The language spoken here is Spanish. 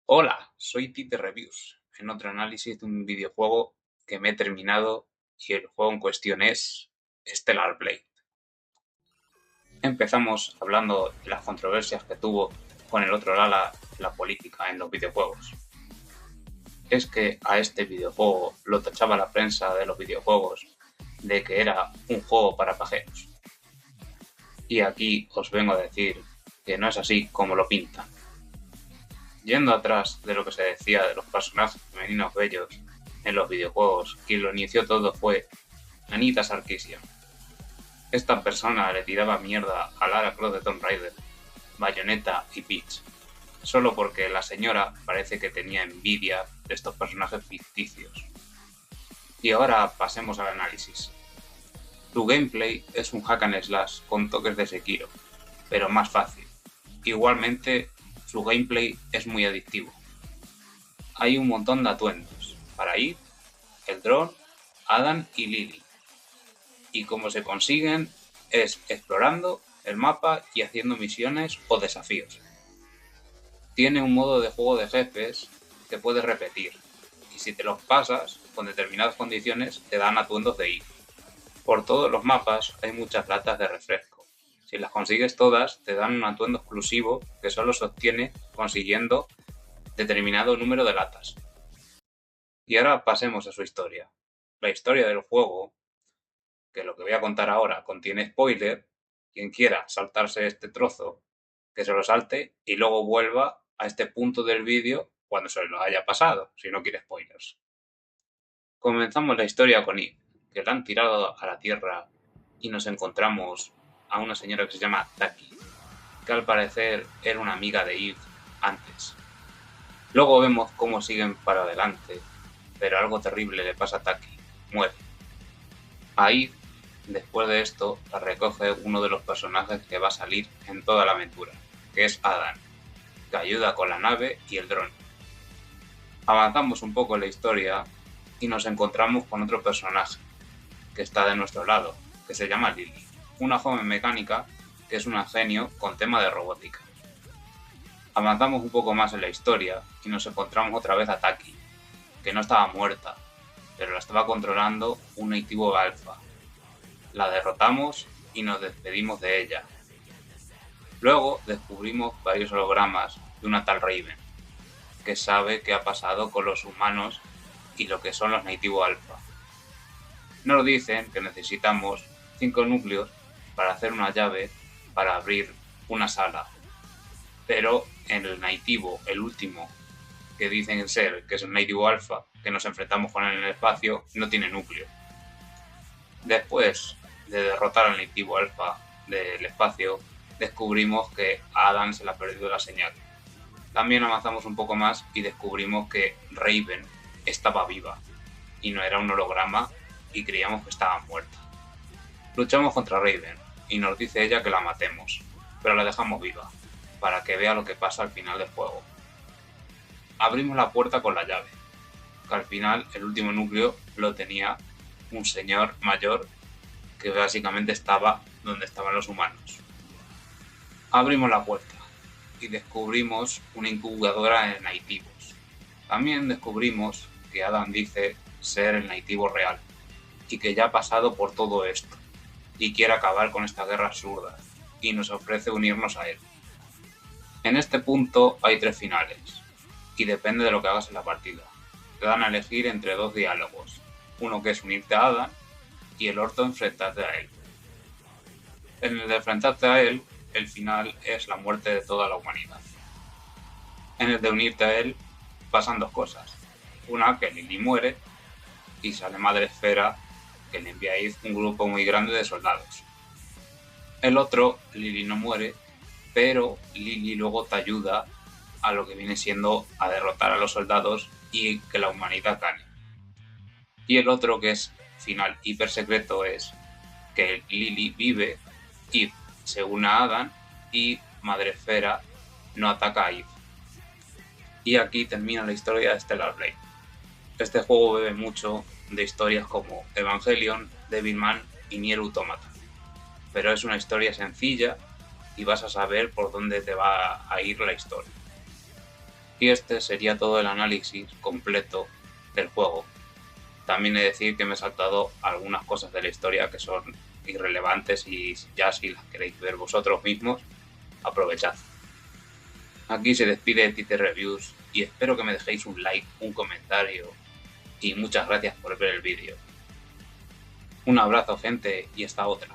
Hola, soy Tite Reviews, en otro análisis de un videojuego que me he terminado y el juego en cuestión es Stellar Blade. Empezamos hablando de las controversias que tuvo con el otro ala la política en los videojuegos. Es que a este videojuego lo tachaba la prensa de los videojuegos de que era un juego para pajeros. Y aquí os vengo a decir que no es así como lo pintan. Yendo atrás de lo que se decía de los personajes femeninos bellos en los videojuegos, quien lo inició todo fue Anita Sarkeesian. Esta persona le tiraba mierda a Lara Croft de Tomb Raider, Bayonetta y Peach, solo porque la señora parece que tenía envidia de estos personajes ficticios. Y ahora pasemos al análisis. Su gameplay es un hack and slash con toques de Sekiro, pero más fácil. Igualmente, su gameplay es muy adictivo. Hay un montón de atuendos para ir, el dron, Adam y Lily. Y cómo se consiguen es explorando el mapa y haciendo misiones o desafíos. Tiene un modo de juego de jefes que puedes repetir, y si te los pasas con determinadas condiciones te dan atuendos de ir. Por todos los mapas hay muchas latas de refresco. Si las consigues todas te dan un atuendo exclusivo que solo se obtiene consiguiendo determinado número de latas. Y ahora pasemos a su historia. La historia del juego, que lo que voy a contar ahora contiene spoiler, quien quiera saltarse este trozo, que se lo salte y luego vuelva a este punto del vídeo cuando se lo haya pasado, si no quiere spoilers. Comenzamos la historia con Eve, que la han tirado a la tierra y nos encontramos a una señora que se llama Taki, que al parecer era una amiga de Eve antes. Luego vemos cómo siguen para adelante, pero algo terrible le pasa a Taki, muere. Ahí, después de esto, la recoge uno de los personajes que va a salir en toda la aventura, que es Adam, que ayuda con la nave y el dron. Avanzamos un poco en la historia y nos encontramos con otro personaje, que está de nuestro lado, que se llama Lily, una joven mecánica que es una genio con tema de robótica. Avanzamos un poco más en la historia y nos encontramos otra vez a Taki, que no estaba muerta, pero la estaba controlando un nativo alfa. La derrotamos y nos despedimos de ella. Luego descubrimos varios hologramas de una tal Raven, que sabe qué ha pasado con los humanos y lo que son los nativo alfa. Nos dicen que necesitamos 5 núcleos para hacer una llave para abrir una sala, pero en el nativo, el último que dicen ser, que es el nativo alfa, que nos enfrentamos con él en el espacio, no tiene núcleo. Después de derrotar al nativo alfa del espacio, descubrimos que a Adam se le ha perdido la señal. También avanzamos un poco más y descubrimos que Raven estaba viva y no era un holograma y creíamos que estaba muerta. Luchamos contra Raven y nos dice ella que la matemos, pero la dejamos viva para que vea lo que pasa al final del juego. Abrimos la puerta con la llave, que al final el último núcleo lo tenía un señor mayor que básicamente estaba donde estaban los humanos. Abrimos la puerta y descubrimos una incubadora de nativos. También descubrimos que Adam dice ser el nativo real y que ya ha pasado por todo esto y quiere acabar con esta guerra absurda y nos ofrece unirnos a él. En este punto hay 3 finales y depende de lo que hagas en la partida. Te dan a elegir entre 2 diálogos, uno que es unirte a Adam y el otro enfrentarte a él. En el de enfrentarte a él, el final es la muerte de toda la humanidad. En el de unirte a él pasan 2 cosas. Una, que Lily muere y sale Madre Esfera, que le enviáis un grupo muy grande de soldados. El otro, Lily no muere, pero Lily luego te ayuda a lo que viene siendo a derrotar a los soldados y que la humanidad gane. Y el otro, que es final hiper secreto, es que Lily vive y se une a Adam y Madre Esfera no ataca a Eve. Y aquí termina la historia de Stellar Blade. Este juego bebe mucho de historias como Evangelion, Devilman y Nier Automata, pero es una historia sencilla y vas a saber por dónde te va a ir la historia. Y este sería todo el análisis completo del juego. También he de decir que me he saltado algunas cosas de la historia que son irrelevantes y ya si las queréis ver vosotros mismos, aprovechad. Aquí se despide Tite Reviews y espero que me dejéis un like, un comentario y muchas gracias por ver el vídeo. Un abrazo gente y hasta otra.